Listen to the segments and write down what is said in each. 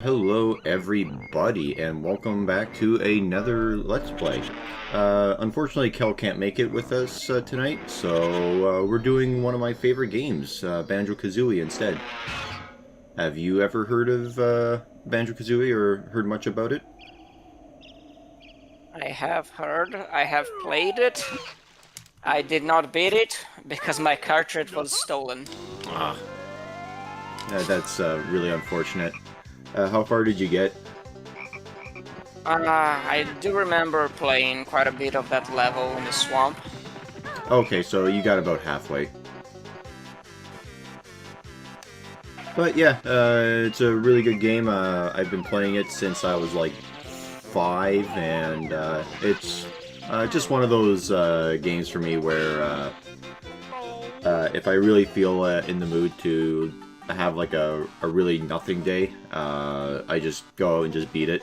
Hello everybody and welcome back to another Let's Play. Unfortunately Kel can't make it with us tonight, so we're doing one of my favorite games, Banjo-Kazooie instead. Have you ever heard of Banjo-Kazooie or heard much about it? I have heard, I have played it. I did not beat it because my cartridge was stolen. Ah. That's really unfortunate. How far did you get? I do remember playing quite a bit of that level in the swamp. Okay, so you got about halfway. But yeah, it's a really good game. I've been playing it since I was like 5, and it's just one of those games for me where if I really feel in the mood to have like a really nothing day, I just go and just beat it.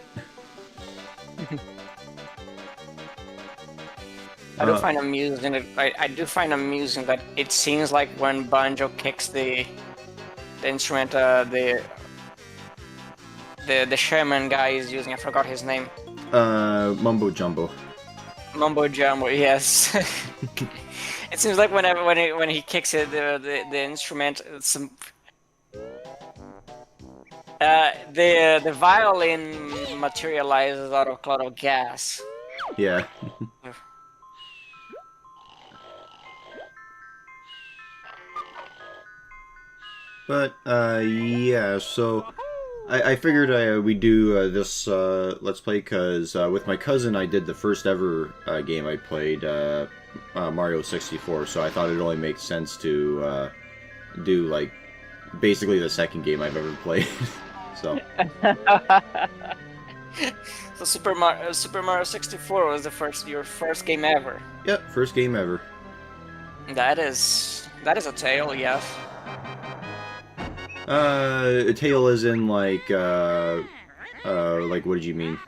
I do find amusing. I do find amusing that it seems like when Banjo kicks the instrument, the shaman guy is using. I forgot his name. Mumbo Jumbo. Mumbo Jumbo. Yes. It seems like when he kicks it, the instrument, some. The violin materializes out of a cloud of gas. Yeah. But, yeah, so I figured we'd do this Let's Play because with my cousin I did the first ever game I played, Mario 64, so I thought it only makes sense to do, like, basically the second game I've ever played. So. So Super Mario 64 was your first game ever. Yep, first game ever. That is a tale, yes. A tale is in like what did you mean?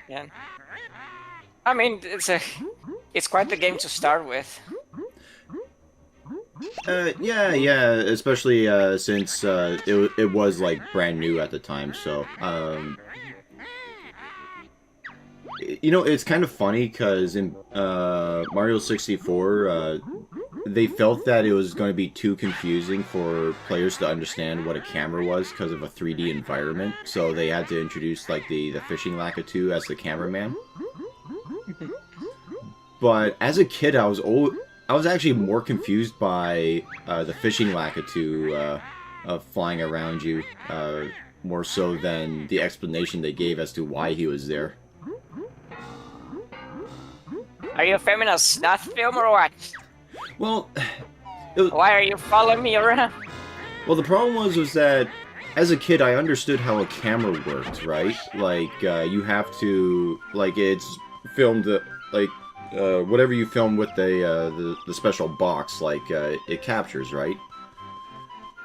Yeah. I mean, it's quite the game to start with. Yeah, especially since it was like brand new at the time. So, you know, it's kind of funny because in Mario 64, they felt that it was going to be too confusing for players to understand what a camera was because of a 3D environment. So they had to introduce like the fishing Lakitu as the cameraman. But as a kid, I was actually more confused by the fishing Lakitu flying around you, more so than the explanation they gave as to why he was there. Are you a feminist snuff film or what? Well, why are you following me around? Well, the problem was that as a kid I understood how a camera worked, right? Like you have to, like, it's filmed like whatever you film with the special box, like it captures, right?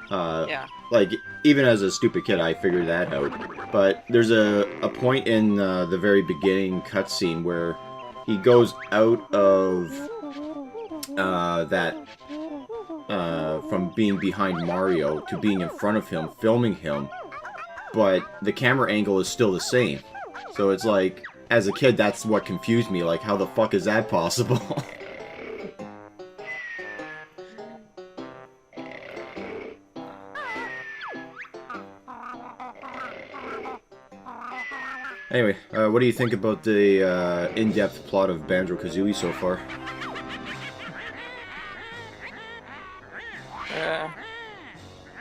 Yeah. Like, even as a stupid kid, I figured that out. But there's a point in the very beginning cutscene where he goes out of from being behind Mario to being in front of him, filming him, but the camera angle is still the same. So it's like, as a kid, that's what confused me, like, how the fuck is that possible? Anyway, what do you think about the in-depth plot of Banjo-Kazooie so far?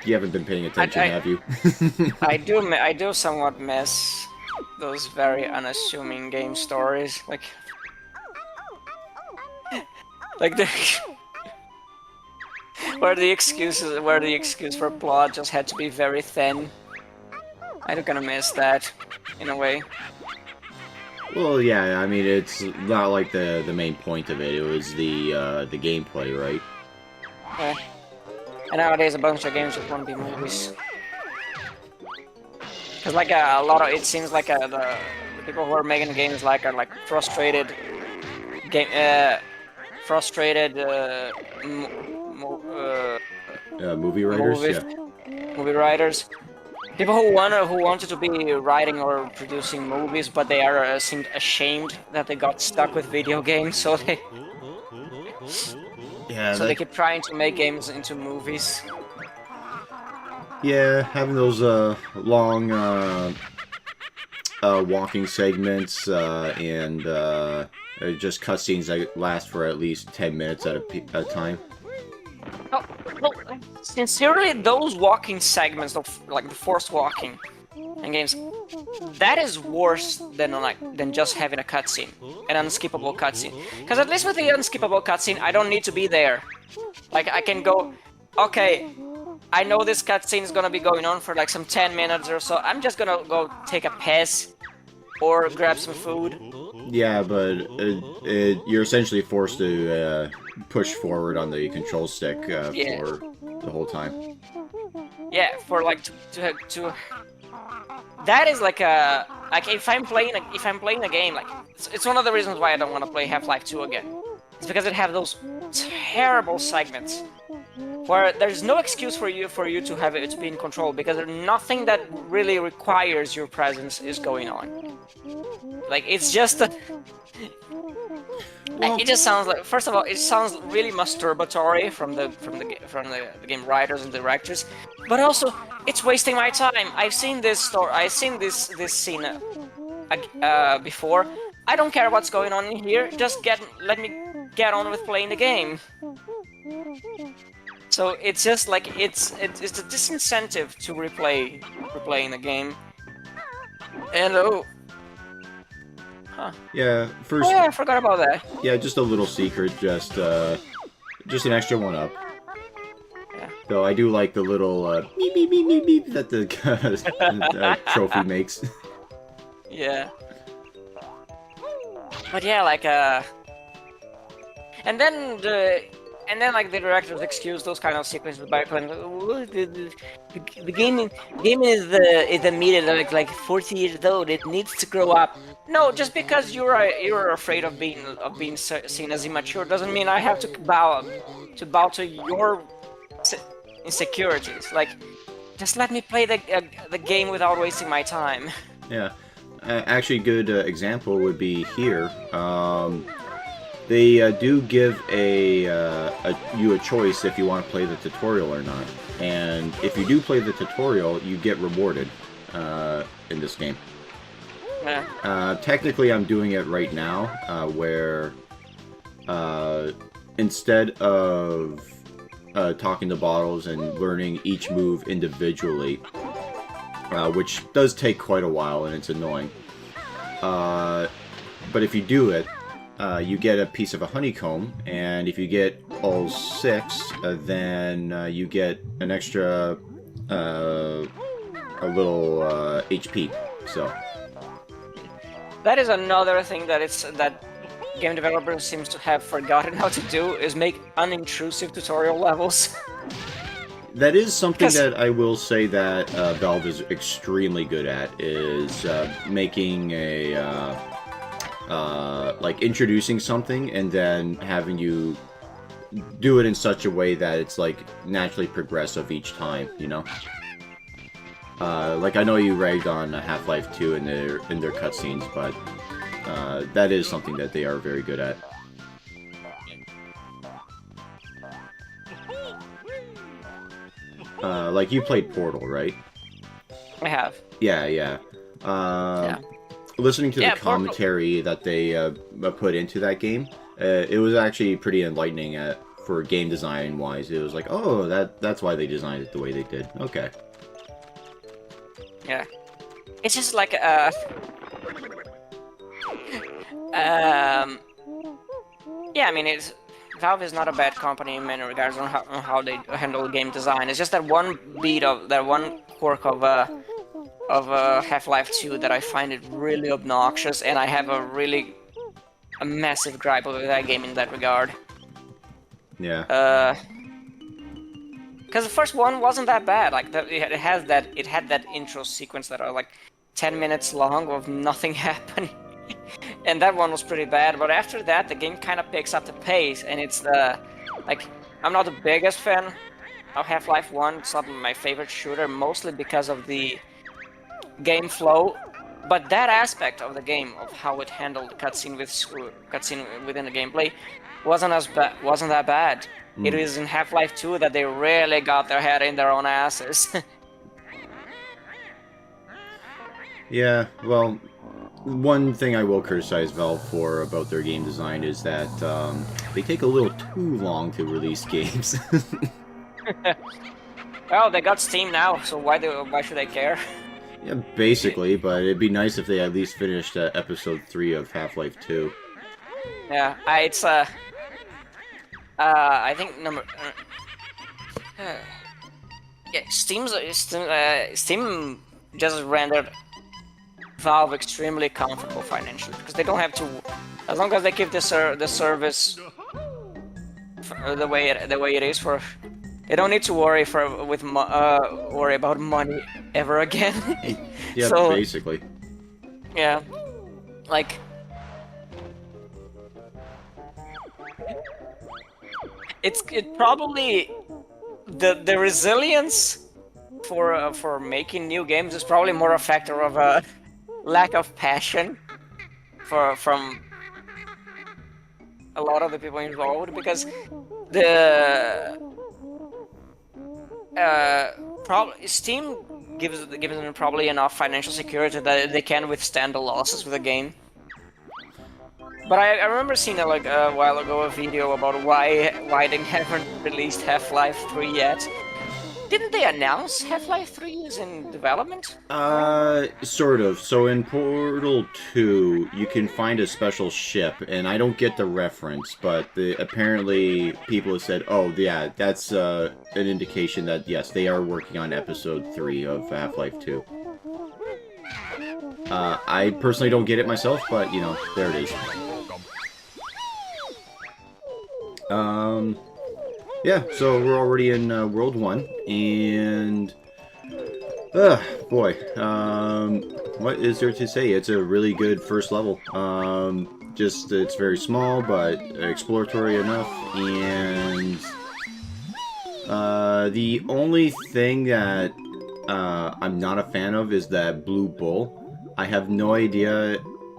You haven't been paying attention, have you? I do somewhat miss those very unassuming game stories, like the where the excuse for plot just had to be very thin. I do kind of miss that, in a way. Well, yeah, I mean, it's not like the main point of it. It was the gameplay, right? Yeah. And nowadays, a bunch of games just want to be movies. Cause like a lot of, it seems like the people who are making games are like frustrated movie writers, movie writers. People who wanted to be writing or producing movies, but they are seemed ashamed that they got stuck with video games, so Yeah, they keep trying to make games into movies. yeah, having those long walking segments and just cutscenes that last for at least 10 minutes at a time. No, no, sincerely, those walking segments, like the forced walking in games, that is worse than just having a cutscene, an unskippable cutscene. Because at least with the unskippable cutscene, I don't need to be there. Like I can go, okay, I know this cutscene is gonna be going on for like some 10 minutes or so. I'm just gonna go take a piss or grab some food. Yeah, but you're essentially forced to push forward on the control stick Yeah. for the whole time. Yeah, for like to that is like a if I'm playing a game, like it's one of the reasons why I don't want to play Half-Life 2 again. It's because it have those terrible segments where there's no excuse for you to have it to be in control, because nothing that really requires your presence is going on. Like it's just it just sounds like, first of all, it sounds really masturbatory from the game writers and directors, but also it's wasting my time. I've seen this scene before. I don't care what's going on in here. Just let me get on with playing the game. So it's just like it's a disincentive to replaying the game. And Yeah, first. oh yeah, I forgot about that. Yeah, just a little secret, just an extra one up. Yeah. Though I do like the little beep beep beep beep beep that the trophy makes. Yeah. But yeah, like and then like the directors excuse those kind of sequences by playing the game is admitted like 40 years old. It needs to grow up. No, just because you're afraid of being seen as immature doesn't mean I have to bow to your insecurities. Like, just let me play the game without wasting my time. Yeah, actually, a good example would be here. They do give you a choice if you want to play the tutorial or not. And if you do play the tutorial, you get rewarded in this game. Yeah. Technically, I'm doing it right now, where instead of talking to bottles and learning each move individually, which does take quite a while and it's annoying, but if you do it, you get a piece of a honeycomb, and if you get all 6, then you get an extra a little HP. So that is another thing that game developers seems to have forgotten how to do, is make unintrusive tutorial levels. that is something that I will say that Valve is extremely good at, is making a like introducing something and then having you do it in such a way that it's like naturally progressive each time, you know? Like I know you ragged on Half-Life 2 in their cutscenes, but that is something that they are very good at. Like you played Portal, right? I have. Yeah. Yeah. Listening to the Portal. commentary that they put into that game, it was actually pretty enlightening for game design wise. It was like, oh, that's why they designed it the way they did. Okay. Yeah. It's just like yeah, I mean, Valve is not a bad company in many regards on how they handle game design. It's just that one quirk of Half-Life 2 that I find it really obnoxious, and I have a massive gripe with that game in that regard. Yeah. Because the first one wasn't that bad. Like it had that intro sequence that are like 10 minutes long of nothing happening, and that one was pretty bad. But after that, the game kind of picks up the pace, and it's like, I'm not the biggest fan of Half-Life 1. It's not my favorite shooter, mostly because of the game flow, but that aspect of the game of how it handled the cutscene within the gameplay wasn't that bad. It is in Half-Life 2 that they really got their head in their own asses. Yeah, well, one thing I will criticize Valve for about their game design is that they take a little too long to release games. Well, they got Steam now, so why should they care? Yeah, basically, but it'd be nice if they at least finished episode 3 of Half-Life 2. Yeah, it's I think yeah, Steam just rendered Valve extremely comfortable financially because they don't have to, as long as they keep the service the way it is for, they don't need to worry worry about money ever again. Yeah, so, basically. Yeah, like it probably the resilience for making new games is probably more a factor of a lack of passion from a lot of the people involved, because the Steam gives them probably enough financial security that they can withstand the losses with the game. But I remember seeing a while ago a video about why they haven't released Half-Life 3 yet. Didn't they announce Half-Life 3 is in development? Sort of. So in Portal 2, you can find a special ship, and I don't get the reference, but apparently people have said, oh, yeah, that's an indication that, yes, they are working on Episode 3 of Half-Life 2. I personally don't get it myself, but, you know, there it is. Yeah, so we're already in World 1, and... boy, what is there to say? It's a really good first level. Just, it's very small, but exploratory enough, and... the only thing that I'm not a fan of is that blue bull. I have no idea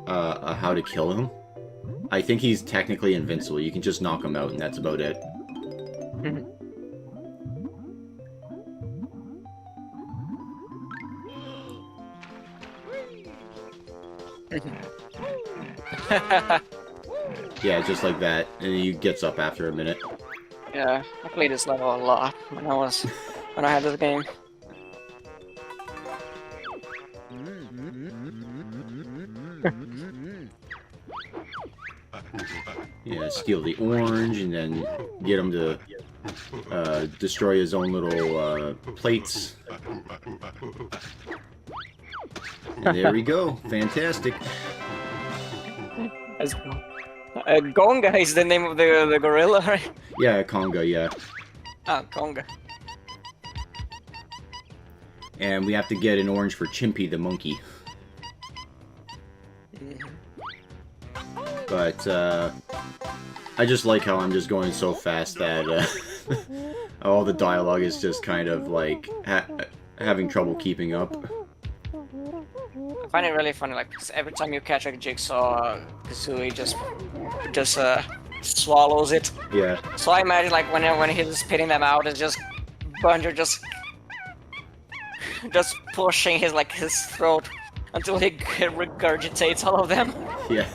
how to kill him. I think he's technically invincible. You can just knock him out, and that's about it. Yeah, just like that, and he gets up after a minute. Yeah, I played this level a lot when I had this game. Yeah, steal the orange, and then get him to destroy his own little plates. And there we go. Fantastic. Gonga is the name of the gorilla, right? Yeah, Conga, yeah. Ah, Gonga. And we have to get an orange for Chimpy the monkey. But, I just like how I'm just going so fast that, all the dialogue is just kind of, like, having trouble keeping up. I find it really funny, like, 'cause every time you catch a Jigsaw, Kazooie just swallows it. Yeah. So I imagine, like, when he's spitting them out, it's just Banjo just pushing his throat until he regurgitates all of them. Yeah.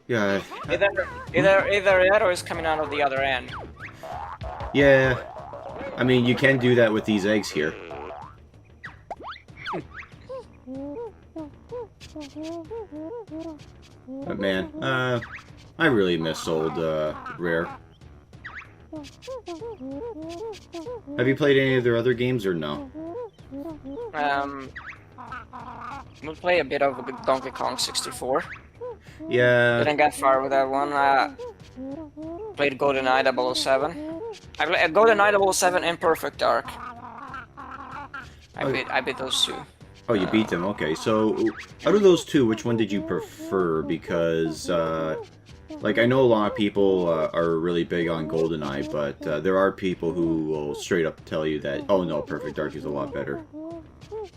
Yeah. Either that or it's coming out of the other end. Yeah. I mean, you can do that with these eggs here. But man, I really miss old, Rare. Have you played any of their other games or no? We'll play a bit of Donkey Kong 64. Yeah. Didn't get far with that one. Played GoldenEye 007. I played GoldenEye 007 and Perfect Dark. I beat those two. Oh, you beat them. Okay, so out of those two, which one did you prefer? Because Like, I know a lot of people are really big on GoldenEye, but there are people who will straight up tell you that, oh no, Perfect Dark is a lot better.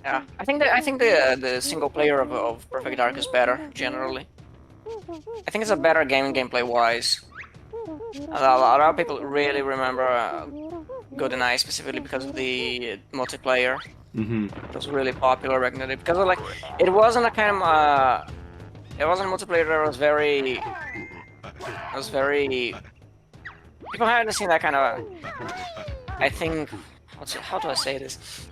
Yeah, I think the single player of Perfect Dark is better generally. I think it's a better game gameplay wise. A lot of people really remember GoldenEye specifically because of the multiplayer. Mm-hmm. It was really popular back in the day because of, like, it wasn't a kind of it wasn't a multiplayer that was very. It was very. People haven't seen that kind of. I think. How do I say this?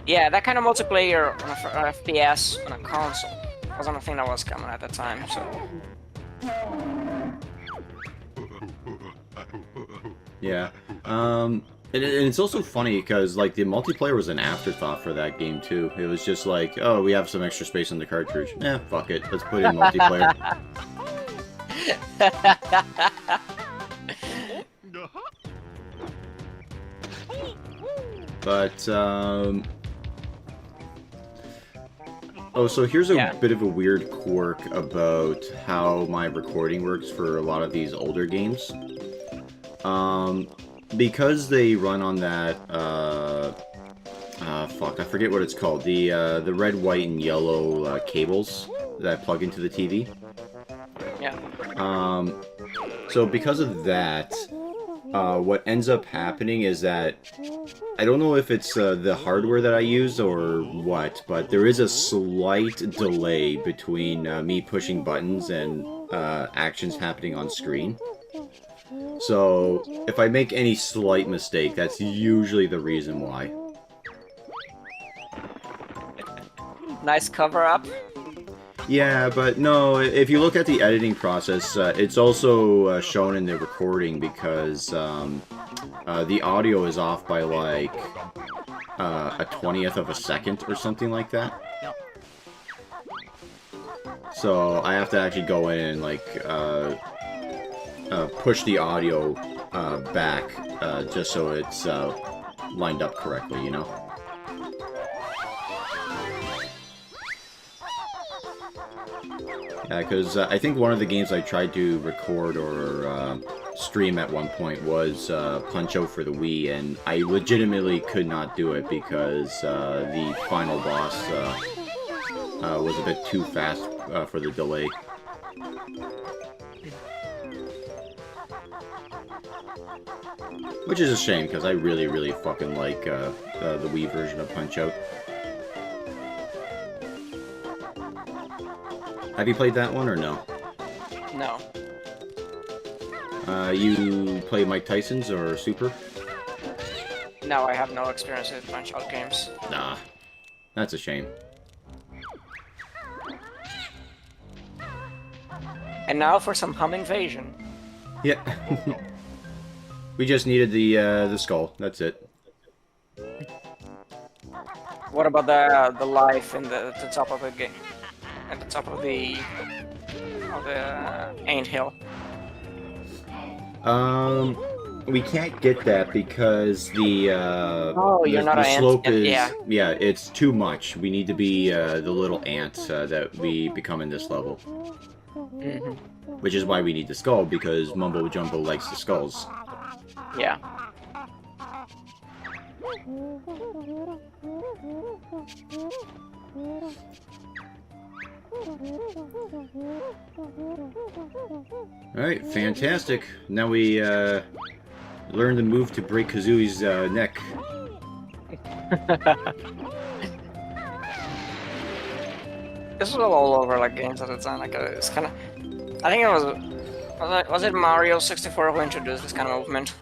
Yeah, that kind of multiplayer on an FPS on a console wasn't a thing that was common at the time. So. Yeah. And it's also funny because, like, the multiplayer was an afterthought for that game, too. It was just like, oh, we have some extra space on the cartridge. Eh, fuck it. Let's put in multiplayer. But, oh, so here's a bit of a weird quirk about how my recording works for a lot of these older games. Because they run on that, fuck, I forget what it's called. The red, white, and yellow cables that plug into the TV. Yeah. So because of that, what ends up happening is that, I don't know if it's the hardware that I use or what, but there is a slight delay between me pushing buttons and actions happening on screen. So, if I make any slight mistake, that's usually the reason why. Nice cover-up. Yeah, but no, if you look at the editing process, it's also shown in the recording because the audio is off by like a 20th of a second or something like that. So I have to actually go in and like push the audio back just so it's lined up correctly, you know? Yeah, because I think one of the games I tried to record or stream at one point was Punch-Out for the Wii, and I legitimately could not do it because the final boss was a bit too fast for the delay. Which is a shame, because I really, really fucking like the Wii version of Punch-Out. Have you played that one, or no? No. You play Mike Tyson's or Super? No, I have no experience with Punch-Out games. Nah. That's a shame. And now for some hum invasion. Yeah. We just needed the skull. That's it. What about the life in the top of the game? At the top of the anthill. We can't get that because the slope is yeah, it's too much. We need to be the little ant that we become in this level. Mm-hmm. Which is why we need the skull, because Mumbo Jumbo likes the skulls. Yeah. Alright, fantastic. Now we learn the move to break Kazooie's neck. This was all over like games at the time. Like it's kind of, I think it was it Mario 64 who introduced this kind of movement?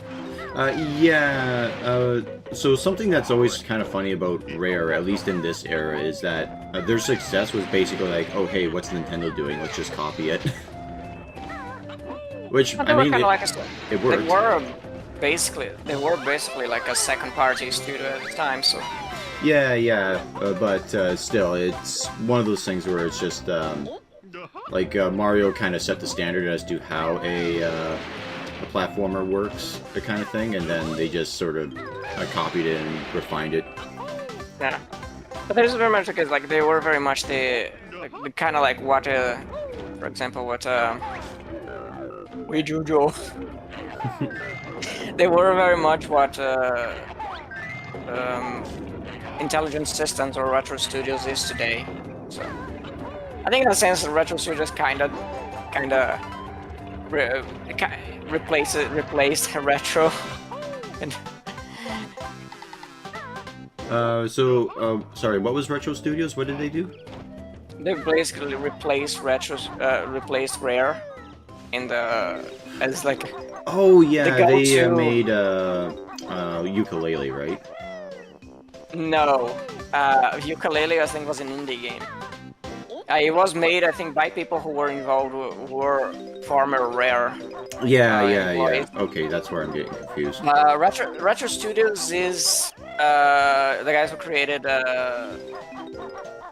Yeah. So something that's always kind of funny about Rare, at least in this era, is that their success was basically like, oh hey, what's Nintendo doing? Let's just copy it. Which I mean, it worked. They were basically like a second-party studio at the time, so. Yeah, but still, it's one of those things where it's just like Mario kind of set the standard as to how a platformer works, the kind of thing, and then they just sort of copied it and refined it. Yeah, but there's very much like they were very much the kind of like what, for example, what We Jojo. They were very much what Intelligent Systems or Retro Studios is today. So I think in a sense, Retro Studios kind of replaced Retro. And sorry, what was Retro Studios? What did they do? they basically replaced replaced Rare in the as like. Oh yeah, The they go-to- made Ukulele, right? No, Ukulele I think was an indie game. It was made I think by people who were involved who were former Rare. Yeah, employees. Okay, that's where I'm getting confused. Retro Studios is the guys who created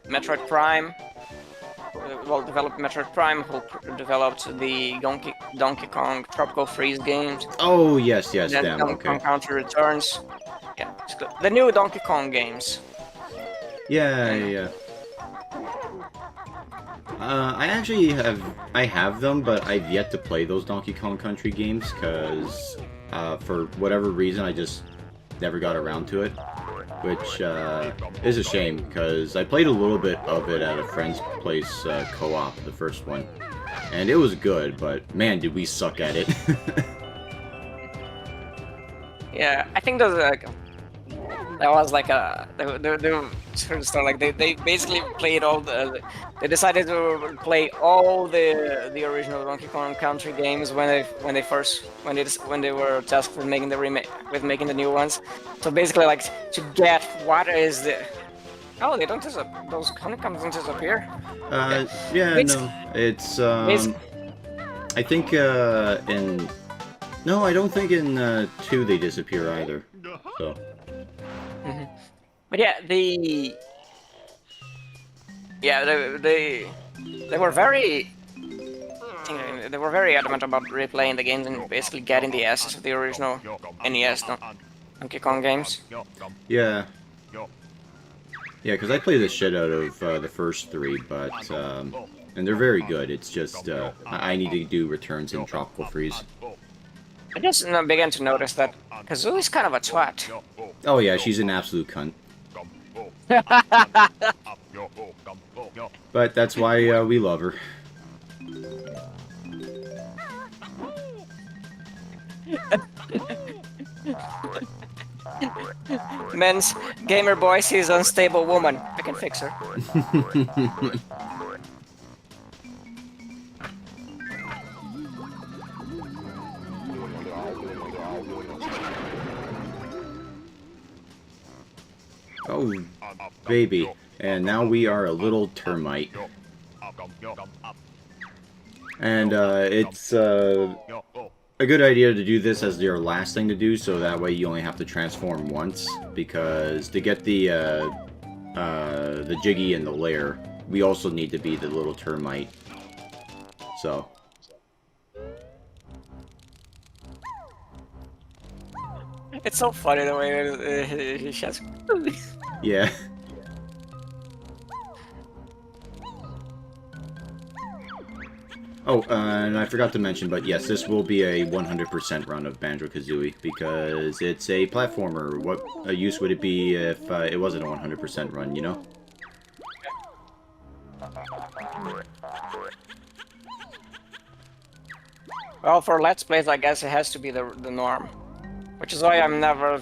Metroid Prime. Well, developed Metroid Prime, who developed the Donkey Kong Tropical Freeze games. Oh yes, Then damn. Donkey Okay. Kong Country Returns. Yeah, it's good. The new Donkey Kong games. Yeah. I have them, but I've yet to play those Donkey Kong Country games because for whatever reason I just never got around to it, which is a shame because I played a little bit of it at a friend's place co-op, the first one, and it was good, but man, did we suck at it. Yeah, I think that was like they sort of start like they basically played all they decided to play all the original Donkey Kong Country games when they were tasked with making making the new ones. So basically like to get what is the they don't those honeycombs don't disappear. Yeah, no, it's I think no, I don't think in 2 they disappear either. So. But yeah, they were very adamant about replaying the games and basically getting the essence of the original NES Donkey Kong games. Yeah, because I play the shit out of the first 3, but and they're very good. It's just I need to do returns in Tropical Freeze. I just began to notice that Kazooie's kind of a twat. Oh yeah, she's an absolute cunt. But that's why we love her. Men's gamer boy sees unstable woman. I can fix her. Oh, baby. And now we are a little termite. And it's a good idea to do this as your last thing to do, so that way you only have to transform once. Because to get the Jiggy and the lair, we also need to be the little termite. So. It's so funny the way he shouts. Yeah. Oh, and I forgot to mention, but yes, this will be a 100% run of Banjo-Kazooie, because it's a platformer. What use would it be if it wasn't a 100% run, you know? Well, for Let's Plays, I guess it has to be the norm. Which is why I'm never...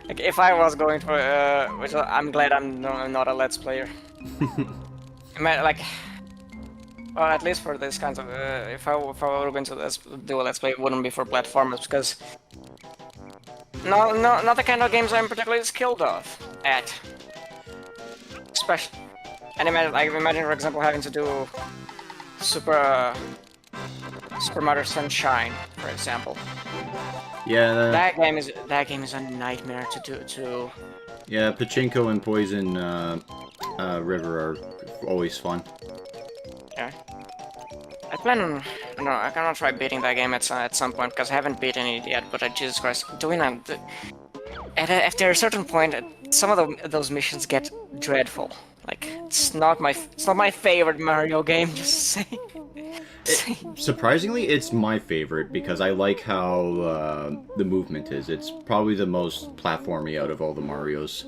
Like, if I was going for... which I'm glad I'm not a Let's Player. Like... Well, at least for this kinds of... if I were going to do a Let's Play, it wouldn't be for platformers, because... not the kind of games I'm particularly skilled at. Especially... And imagine, for example, having to do... Super Mario Sunshine, for example. Yeah. That game is a nightmare to do. Yeah, Pachinko and Poison River are always fun. Yeah. I plan on... No, I cannot try beating that game at some point, because I haven't beaten it yet, but Jesus Christ, doing that... After a certain point, some of those missions get dreadful. Like, it's not my favorite Mario game, just saying. Surprisingly, it's my favorite because I like how the movement is. It's probably the most platformy out of all the Marios.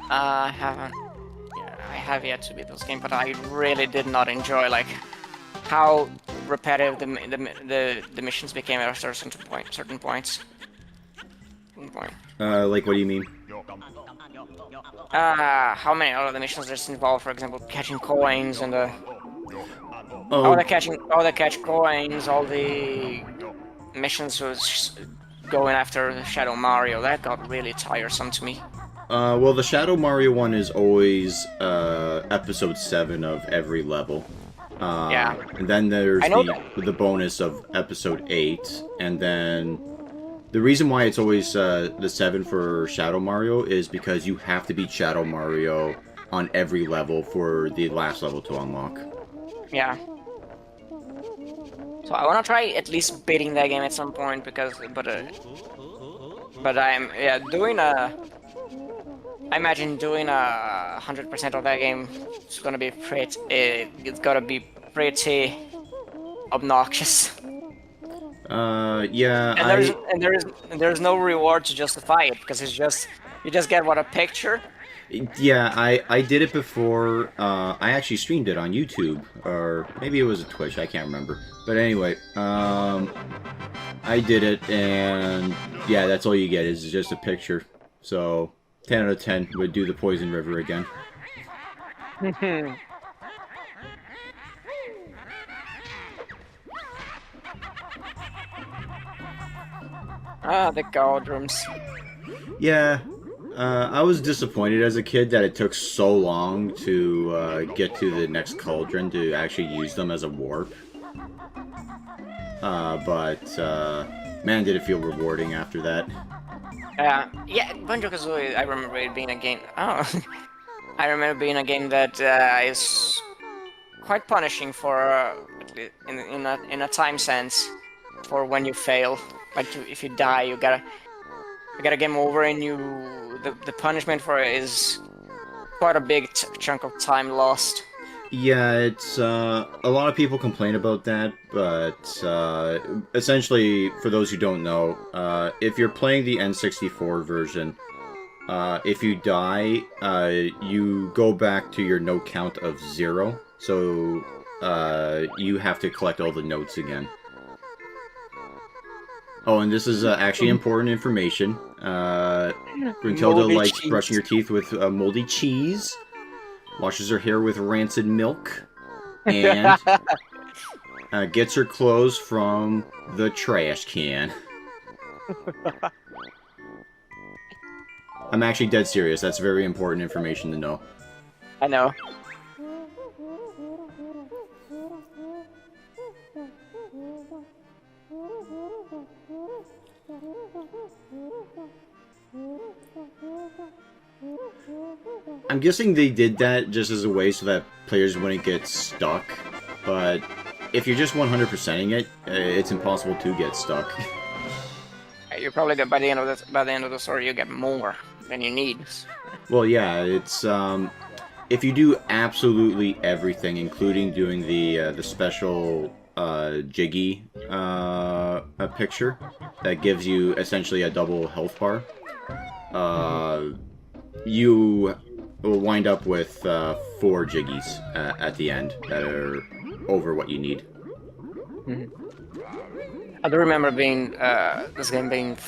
I haven't. Yeah, I have yet to beat this game, but I really did not enjoy like how repetitive the missions became at a certain point. Certain points. Like, what do you mean? How many other missions there's involved? For example, catching coins and Oh, all the catch coins, all the missions was going after Shadow Mario. That got really tiresome to me. well, the Shadow Mario one is always episode 7 of every level. Yeah. And then there's I know the bonus of episode 8, and then the reason why it's always the 7 for Shadow Mario is because you have to beat Shadow Mario on every level for the last level to unlock. Yeah. So I want to try at least beating that game at some point because, but I'm doing a. I imagine doing 100% of that game is gonna be pretty. It's gotta be pretty obnoxious. Yeah, And there's no reward to justify it because it's just you just get what a picture. Yeah, I did it before. I actually streamed it on YouTube, or maybe it was a Twitch. I can't remember. But anyway, I did it, and yeah, that's all you get is just a picture. So 10 out of 10 would do the Poison River again. The cauldrons. Yeah, I was disappointed as a kid that it took so long to get to the next cauldron to actually use them as a warp. But man, did it feel rewarding after that. Yeah, Banjo-Kazooie, I remember it being a game. Oh, I remember being a game that is quite punishing for in a time sense for when you fail. Like if you die, you gotta game over, and the punishment for it is quite a big chunk of time lost. Yeah, it's a lot of people complain about that, but essentially, for those who don't know, if you're playing the N64 version, if you die, you go back to your note count of 0, so you have to collect all the notes again. Oh, and this is actually important information. Gruntilda likes brushing her teeth with moldy cheese. Washes her hair with rancid milk, and gets her clothes from the trash can. I'm actually dead serious. That's very important information to know. I know. I'm guessing they did that just as a way so that players wouldn't get stuck, but if you're just 100%ing it, it's impossible to get stuck. You're probably good by the end of the story. You get more than you need. Well, yeah, it's if you do absolutely everything, including doing the special Jiggy picture that gives you essentially a double health bar, you will wind up with 4 Jiggies at the end that are over what you need. Mm-hmm. I do remember being this game being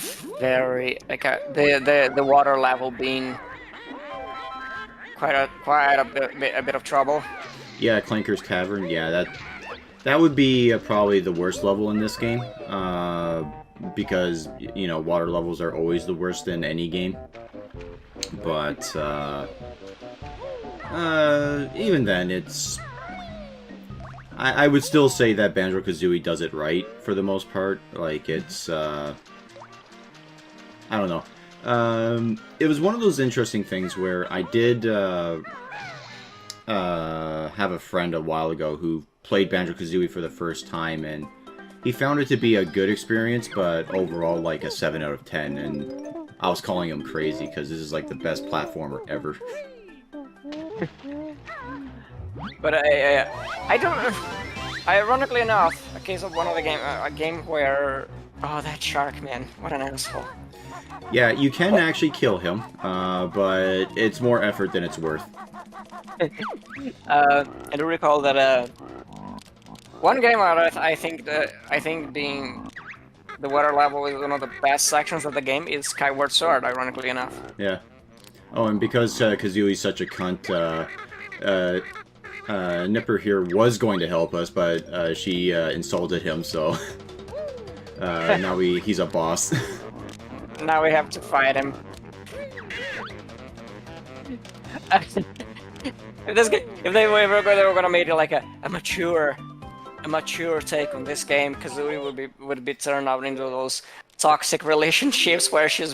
very like the water level being quite a bit of trouble. Yeah, Clanker's Cavern. Yeah, that would be probably the worst level in this game, because you know water levels are always the worst in any game. But even then, it's I would still say that Banjo-Kazooie does it right for the most part. Like it's I don't know. It was one of those interesting things where I did have a friend a while ago who played Banjo-Kazooie for the first time, and he found it to be a good experience, but overall like a 7 out of 10, and I was calling him crazy because this is like the best platformer ever. But I don't. Ironically enough, a case of one of the game, a game where that shark man, what an asshole. Yeah, you can actually kill him, but it's more effort than it's worth. I do recall that one game where I think being the water level is one of the best sections of the game is Skyward Sword. Ironically enough. Yeah. Oh, and because Kazooie's such a cunt, Nipper here was going to help us, but she insulted him, so now he's a boss. Now we have to fight him. If they were gonna make it like a mature take on this game, Kazooie would be turned out into those toxic relationships where she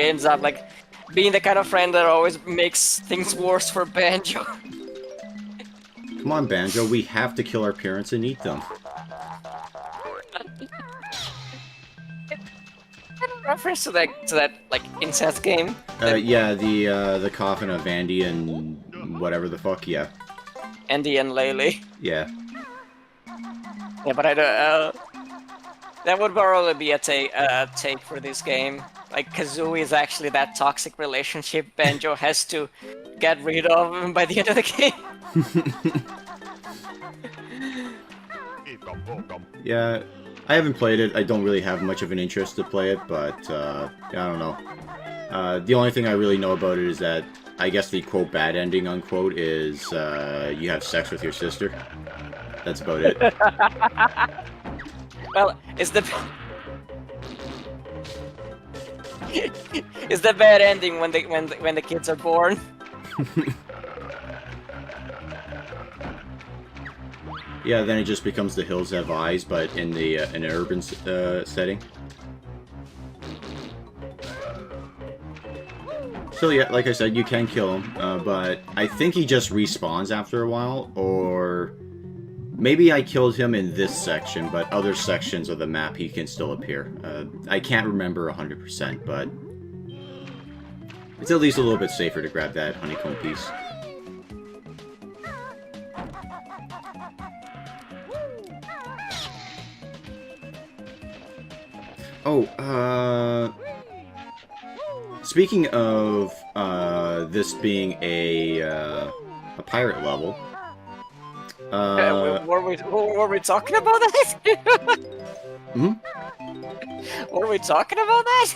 ends up like being the kind of friend that always makes things worse for Banjo. Come on, Banjo, we have to kill our parents and eat them. Reference to that like incest game. Yeah, the coffin of Andy and whatever the fuck, yeah. Andy and Laylee. Yeah. Yeah, but I don't. That would probably be a take for this game. Like Kazooie is actually that toxic relationship Banjo has to get rid of by the end of the game. Yeah, I haven't played it. I don't really have much of an interest to play it, but I don't know. The only thing I really know about it is that I guess the quote bad ending unquote is you have sex with your sister. That's about it. Well, it's the bad ending when the kids are born. Yeah, then it just becomes The Hills Have Eyes, but in the an urban setting. So yeah, like I said, you can kill him, but I think he just respawns after a while, or maybe I killed him in this section, but other sections of the map he can still appear. I can't remember 100%, but it's at least a little bit safer to grab that honeycomb piece. Oh, speaking of this being a pirate level, were we talking about that? Hmm? Were we talking about that?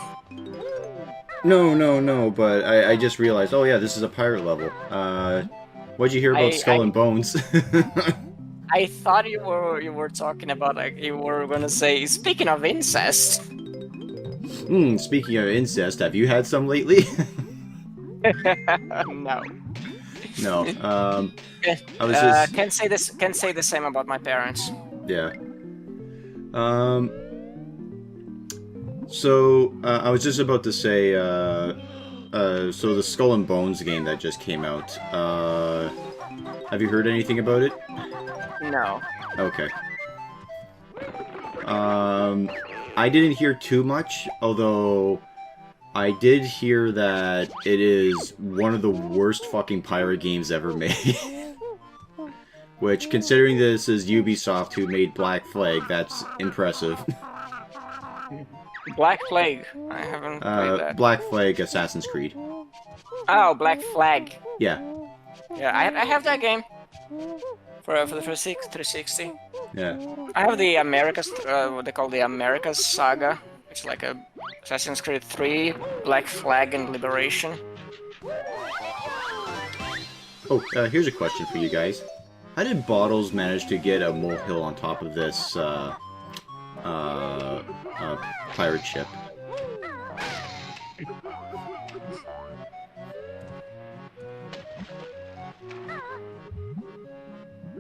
No, but I just realized, oh yeah, this is a pirate level. What'd you hear about Skull and Bones? I thought you were talking about, like, you were gonna say, speaking of incest. Speaking of incest, have you had some lately? No. No. I was just... Can say the same about my parents. Yeah. So, I was just about to say, so the Skull and Bones game that just came out, have you heard anything about it? No. Okay. I didn't hear too much, although I did hear that it is one of the worst fucking pirate games ever made. Which, considering this is Ubisoft who made Black Flag, that's impressive. Black Plague. I haven't played that. Black Flag Assassin's Creed. Oh, Black Flag. Yeah. Yeah, I have that game. For the 360. Yeah. I have the Americas, what they call the Americas Saga. It's like a Assassin's Creed 3, Black Flag and Liberation. Oh, here's a question for you guys. How did Bottles manage to get a molehill on top of this, pirate ship?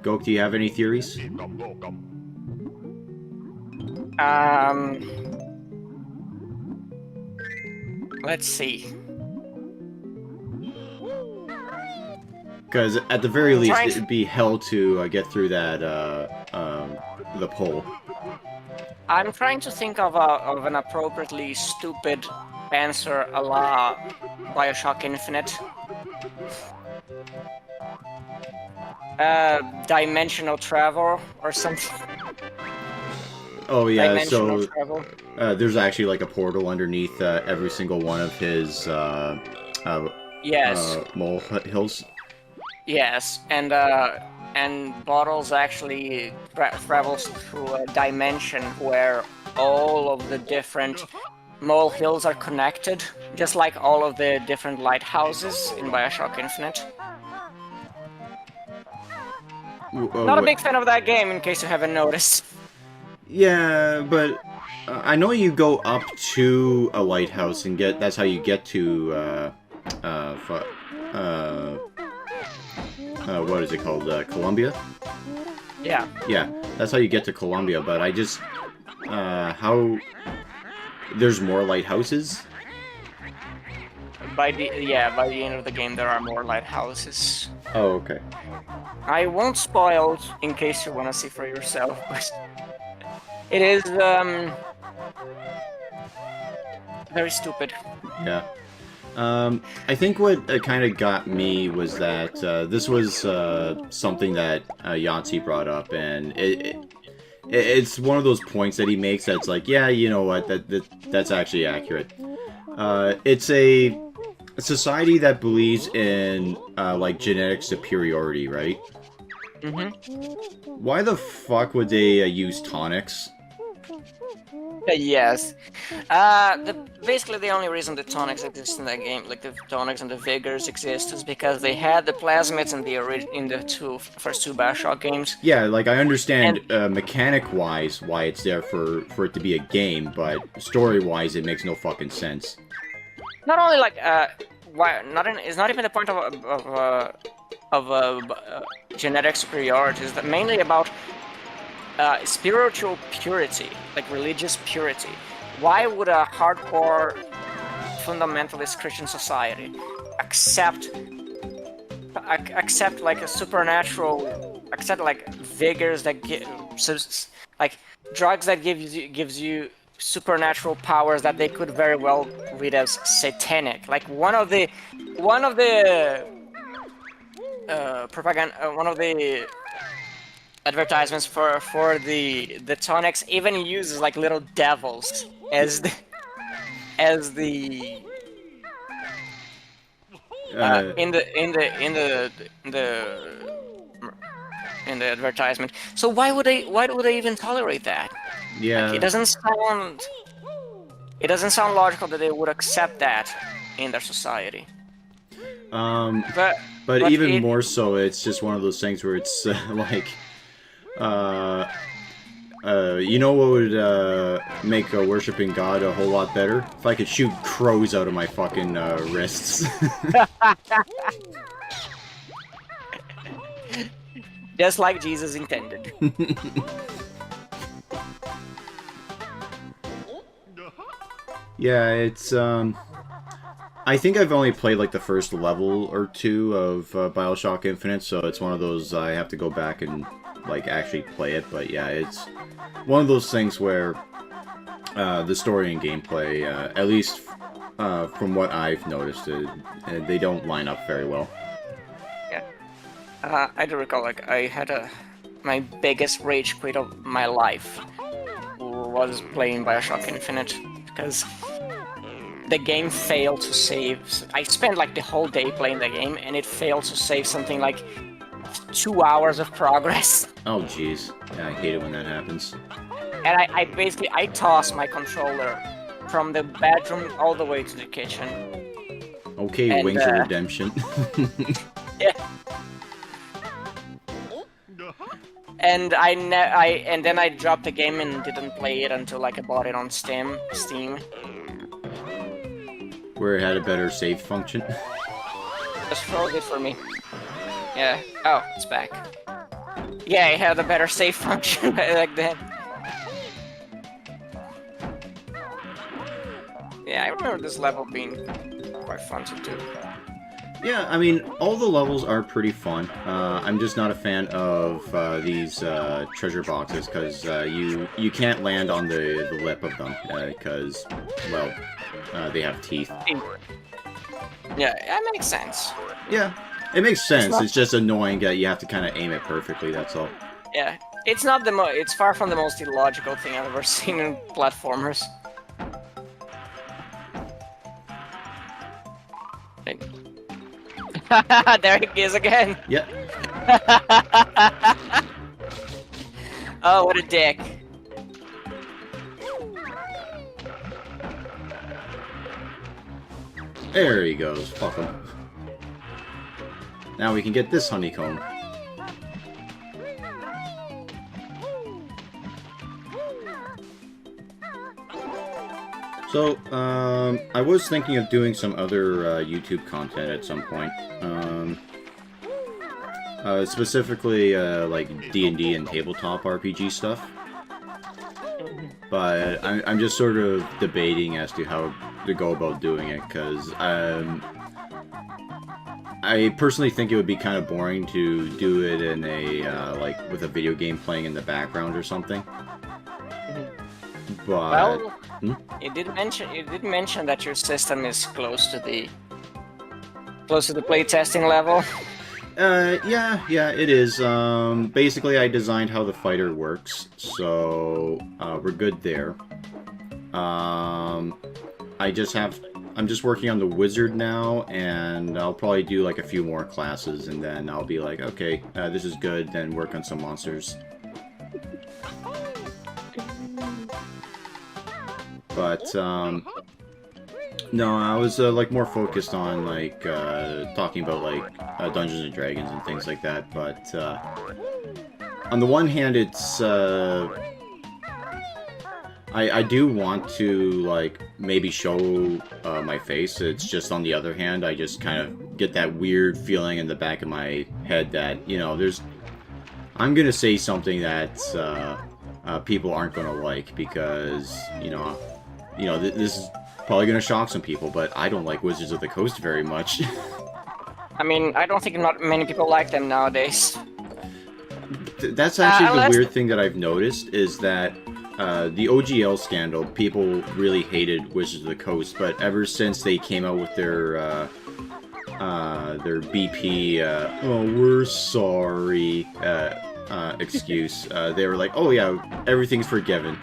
Gok, do you have any theories? Let's see. Because at the very least, it'd be hell to get through that, the pole. I'm trying to think of an appropriately stupid answer a la Bioshock Infinite. dimensional travel or something. Oh yeah, Dimensional so travel. there's actually like a portal underneath every single one of his Yes. mole hills. Yes, and Bottles actually travels through a dimension where all of the different mole hills are connected, just like all of the different lighthouses in Bioshock Infinite. Not a What? big fan of that game, in case you haven't noticed. Yeah, but I know you go up to a lighthouse and that's how you get to what is it called? Columbia? Yeah. Yeah, that's how you get to Columbia, but I just how there's more lighthouses? By the end of the game, there are more lighthouses. Oh, okay. I won't spoil it in case you want to see for yourself, but it is very stupid. Yeah. I think what kind of got me was that this was something that Yahtzee brought up, and it's one of those points that he makes that's like, yeah, you know what, that's actually accurate. It's a society that believes in like genetic superiority, right? Mm-hmm. Why the fuck would they use tonics? Yes. Basically, the only reason the tonics exist in that game, like the tonics and the vigors exist, is because they had the plasmids in the first two Bioshock games. Yeah, like I understand mechanic-wise why it's there for it to be a game, but story-wise it makes no fucking sense. Not only like why it's not even the point of genetic superiority. It's mainly about spiritual purity, like religious purity. Why would a hardcore fundamentalist Christian society accept like a supernatural, accept like vigors that like drugs that gives you supernatural powers that they could very well read as satanic? Like one of the propaganda, one of the advertisements for the tonics even uses like little devils as the in the advertisement. So why would they even tolerate that? Yeah. Like, it doesn't sound logical that they would accept that in their society. But even more so, it's just one of those things where it's like, you know what would make worshipping God a whole lot better? If I could shoot crows out of my fucking wrists. Just like Jesus intended. Yeah, it's I think I've only played like the first level or two of Bioshock Infinite, so it's one of those I have to go back and like actually play it. But yeah, it's one of those things where the story and gameplay, at least from what I've noticed, they don't line up very well. Yeah, I do recall like I had my biggest rage quit of my life was playing Bioshock Infinite because the game failed to save. I spent like the whole day playing the game, and it failed to save something like 2 hours of progress. Oh jeez, yeah, I hate it when that happens. And I basically tossed my controller from the bedroom all the way to the kitchen. Okay, and, Wings of Redemption. Yeah. And and then I dropped the game and didn't play it until like I bought it on Steam. Where it had a better save function. Just froze it for me. Yeah. Oh, it's back. Yeah, it had a better save function back then. Yeah, I remember this level being quite fun to do. Yeah, I mean, all the levels are pretty fun. I'm just not a fan of these treasure boxes, because you can't land on the lip of them, because, well, they have teeth. Yeah, that makes sense. Yeah, It makes sense. It's just annoying that you have to kind of aim it perfectly. That's all. Yeah, it's not the it's far from the most illogical thing I've ever seen in platformers. There he is again. Yep. Oh, what a dick. There he goes. Fuck him. Now we can get this honeycomb. So, I was thinking of doing some other YouTube content at some point. Specifically, like D&D and tabletop RPG stuff. But I'm just sort of debating as to how to go about doing it, because I personally think it would be kind of boring to do it in a, like, with a video game playing in the background or something. But... Well, you did mention that your system is close to the playtesting level. Yeah, it is. Basically, I designed how the fighter works, so we're good there. I'm just working on the wizard now, and I'll probably do like a few more classes, and then I'll be like, okay, this is good, then work on some monsters. But, no, I was, like, more focused on, like, talking about, like, Dungeons and Dragons and things like that, but, on the one hand, it's, I do want to, like, maybe show, my face. It's just, on the other hand, I just kind of get that weird feeling in the back of my head that, you know, I'm gonna say something that, people aren't gonna like, because, you know, this is probably gonna shock some people, but I don't like Wizards of the Coast very much. I mean, I don't think not many people like them nowadays. That's actually the weird thing that I've noticed, is that the OGL scandal, people really hated Wizards of the Coast, but ever since they came out with their BP, oh, we're sorry, excuse, they were like, oh yeah, everything's forgiven.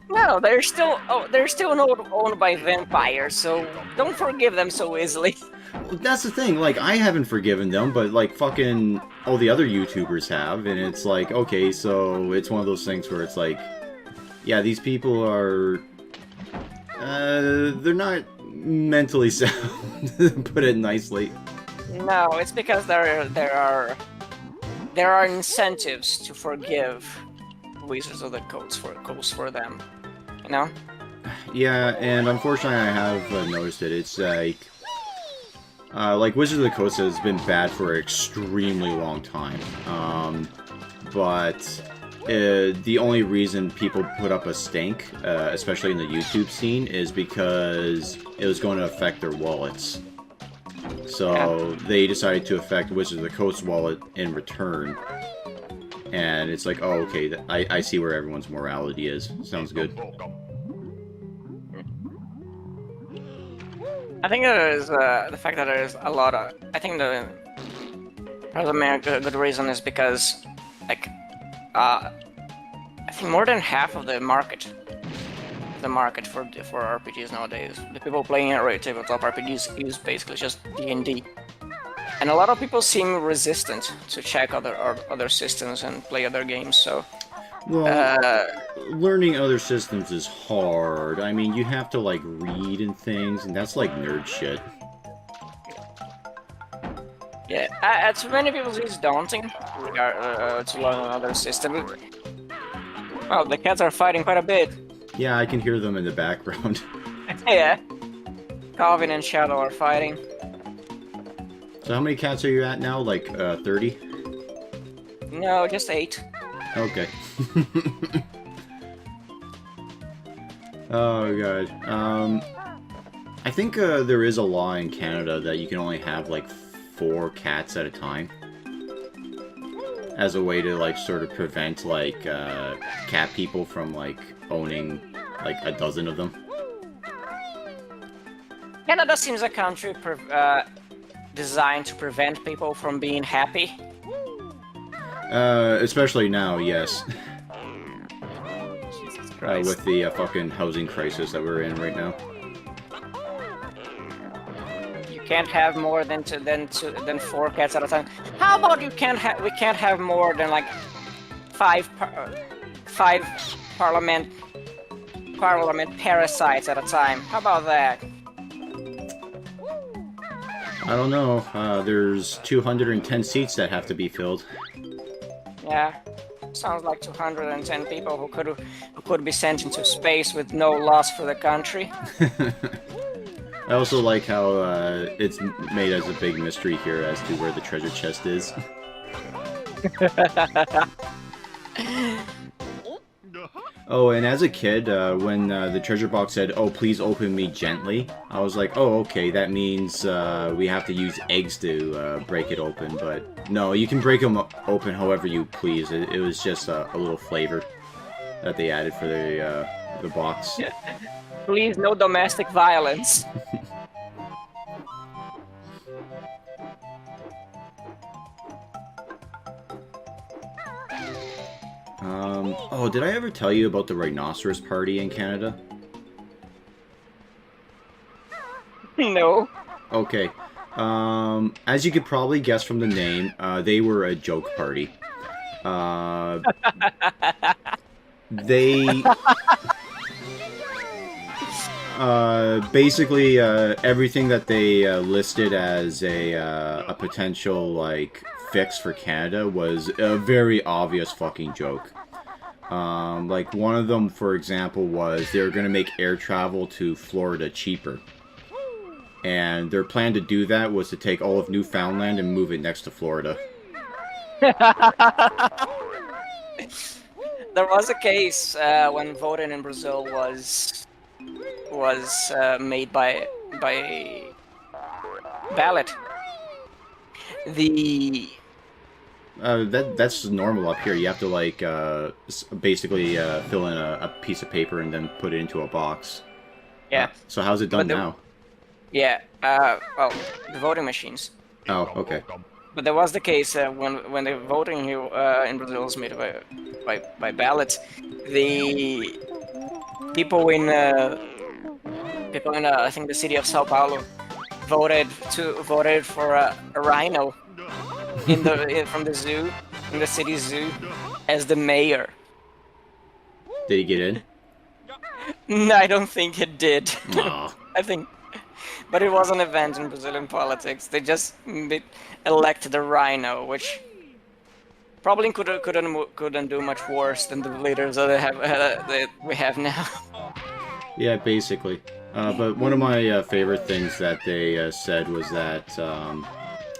No, they're still owned by vampires, so don't forgive them so easily. That's the thing, like, I haven't forgiven them, but, like, fucking all the other YouTubers have, and it's like, okay, so it's one of those things where it's like, yeah, these people are, they're not mentally sound, to put it nicely. No, it's because there are incentives to forgive Wizards of the Coast for them, you know? Yeah, and unfortunately I have noticed it. It's like Wizards of the Coast has been bad for an extremely long time. But the only reason people put up a stink, especially in the YouTube scene, is because it was going to affect their wallets. So they decided to affect Wizards of the Coast wallet in return. And it's like, oh, okay, I see where everyone's morality is. Sounds good. I think there is the fact that there is a lot of. I think the main good reason is because, like, I think more than half of the market for RPGs nowadays, the people playing tabletop RPGs is basically just D&D, and a lot of people seem resistant to check other systems and play other games. So. Well, learning other systems is hard. I mean, you have to, like, read and things, and that's, like, nerd shit. Yeah, to many people it's daunting to learn another system. Well, the cats are fighting quite a bit. Yeah, I can hear them in the background. Yeah. Cove and Shadow are fighting. So how many cats are you at now? Like, 30? No, just 8. Okay. Oh god. I think there is a law in Canada that you can only have like 4 cats at a time, as a way to like sort of prevent like cat people from like owning like a dozen of them. Canada seems a country designed to prevent people from being happy? Especially now, yes. Jesus Christ. With the fucking housing crisis that we're in right now. You can't have more than 4 cats at a time. How about we can't have more than like five parliament parasites at a time? How about that? I don't know. There's 210 seats that have to be filled. Yeah, sounds like 210 people who could be sent into space with no loss for the country. I also like how it's made as a big mystery here as to where the treasure chest is. Oh, and as a kid, when the treasure box said, "Oh, please open me gently," I was like, "Oh, okay, that means we have to use eggs to break it open." But no, you can break them open however you please. It was just a little flavor that they added for the box. Please, no domestic violence. Oh, did I ever tell you about the rhinoceros party in Canada? No. Okay. As you could probably guess from the name, they were a joke party. They... basically, everything that they listed as a potential, like, fix for Canada was a very obvious fucking joke. Like, one of them, for example, was they were going to make air travel to Florida cheaper. And their plan to do that was to take all of Newfoundland and move it next to Florida. There was a case when voting in Brazil was made by ballot. That's normal up here. You have to, like, basically fill in a piece of paper and then put it into a box. Yeah. So how's it done now? Yeah. Well, the voting machines. Oh, okay. But there was the case when the voting here in Brazil was made by ballot. The people in I think the city of São Paulo voted for a rhino from the zoo, in the city zoo, as the mayor. Did he get in? No, I don't think it did. Aw. But it was an event in Brazilian politics. They just elected a rhino, which probably couldn't do much worse than the leaders that we have now. Yeah, basically. But one of my favorite things that they said was that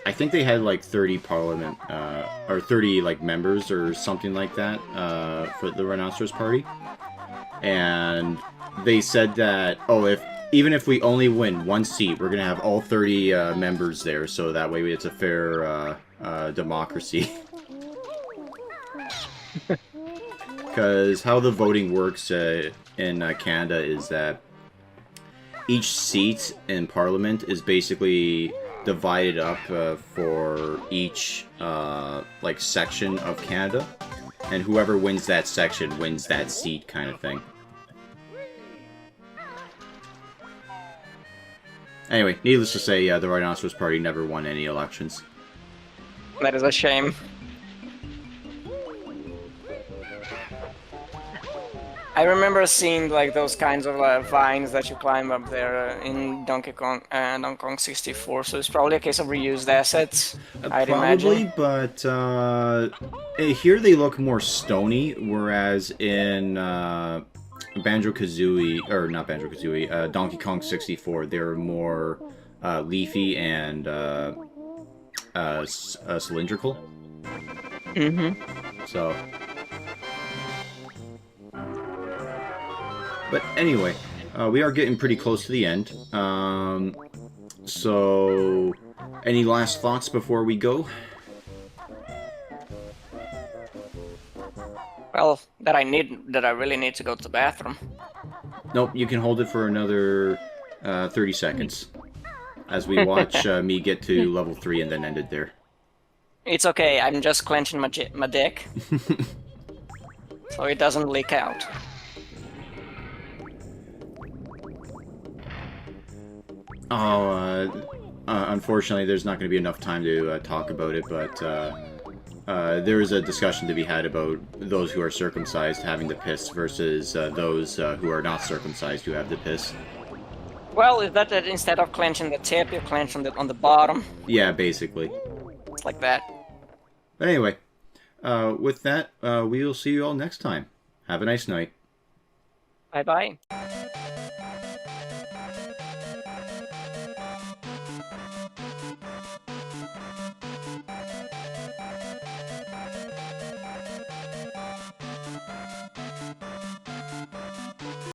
I think they had like 30 parliament or 30 like members or something like that for the Rhinoceros Party, and they said that even if we only win one seat, we're gonna have all 30 members there, so that way it's a fair democracy. Because how the voting works in Canada is that each seat in Parliament is basically divided up for each like section of Canada, and whoever wins that section wins that seat, kind of thing. Anyway, needless to say, the Rhinoceros Party never won any elections. That is a shame. I remember seeing like those kinds of vines that you climb up there in Donkey Kong 64, so it's probably a case of reused assets, I'd imagine. But here they look more stony, whereas in Banjo-Kazooie, or not Banjo-Kazooie, Donkey Kong 64, they're more leafy and cylindrical. Mm-hmm. So... But anyway, we are getting pretty close to the end. So, any last thoughts before we go? Well, that I really need to go to the bathroom. Nope, you can hold it for another 30 seconds. as we watch me get to level 3 and then end it there. It's okay, I'm just clenching my dick. So it doesn't leak out. Oh, unfortunately, there's not going to be enough time to talk about it, but there is a discussion to be had about those who are circumcised having the piss versus those who are not circumcised who have the piss. Well, is that instead of clenching the tip, you clench on the bottom? Yeah, basically. It's like that. But anyway, with that, we will see you all next time. Have a nice night. Bye-bye.